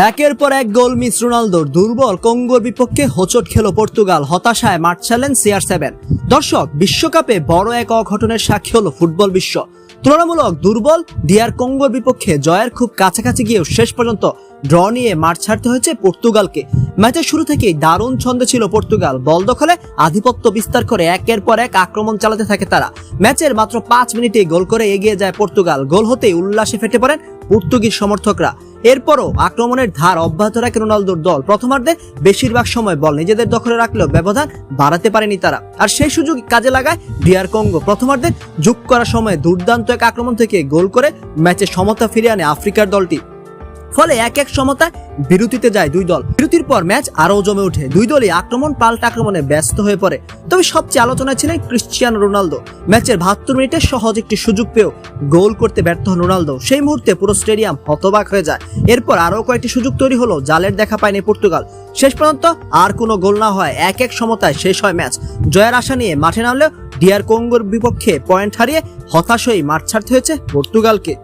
একের পর এক গোল মিস রোনালদোর। দুর্বল কঙ্গোর বিপক্ষে হোঁচট খেল পর্তুগাল, হতাশায় মাঠ ছাড়লেন CR7। দর্শক, বিশ্বকাপে বড় এক অঘটনের সাক্ষী হলো ফুটবল বিশ্ব। তুলনামূলক দুর্বল DR কঙ্গোর বিপক্ষে জয়ের খুব কাছাকাছি গিয়েও শেষ পর্যন্ত ড্র নিয়ে মাঠ ছাড়তে হয়েছে পর্তুগালকে। ম্যাচের শুরু থেকেই দারুণ ছন্দে ছিল পর্তুগাল। বল দখলে আধিপত্য বিস্তার করে একের পর এক আক্রমণ চালাতে থাকে তারা। ম্যাচের মাত্র 5 মিনিটে গোল করে এগিয়ে যায় পর্তুগাল। গোল হতেই উল্লাসে ফেটে পড়েন পর্তুগিজ সমর্থকরা। এরপরও আক্রমণের ধার অব্যাহত রাখে রোনালদোর দল। প্রথমার্ধে বেশিরভাগ সময় বল নিজেদের দখলে রাখলেও ব্যবধান বাড়াতে পারেনি তারা, আর সেই সুযোগ কাজে লাগায় DR কঙ্গো। প্রথমার্ধে যোগ করার সময় দুর্দান্ত এক আক্রমণ থেকে গোল করে ম্যাচে সমতা ফিরিয়ে আনে আফ্রিকার দলটি। ফলে 1-1 সমতায় বিরতিতে যায় দুই দল। বিরতির পর ম্যাচ আরও জমে ওঠে। দুই দলই আক্রমণ পাল্টা আক্রমণে ব্যস্ত হয়ে পড়ে। তবে সবচেয়ে আলোচনায় ছিলেন ক্রিশ্চিয়ানো রোনালদো। ম্যাচের 72 মিনিটে সহজ একটি সুযোগ পেয়েও গোল করতে ব্যর্থ হন রোনালদো। সেই মুহূর্তে পুরো স্টেডিয়াম হতবাক হয়ে যায়। এরপর আরও কয়েকটি সুযোগ তৈরি হলো, জালের দেখা পায়নি পর্তুগাল। শেষ পর্যন্ত আর কোনো গোল না হয় 1-1 সমতায় শেষ হয় ম্যাচ। জয়ের আশা নিয়ে মাঠে নামলেও DR কঙ্গোর বিপক্ষে পয়েন্ট হারিয়ে হতাশ হয়ে মাঠ ছাড়তে হয়েছে পর্তুগালকে।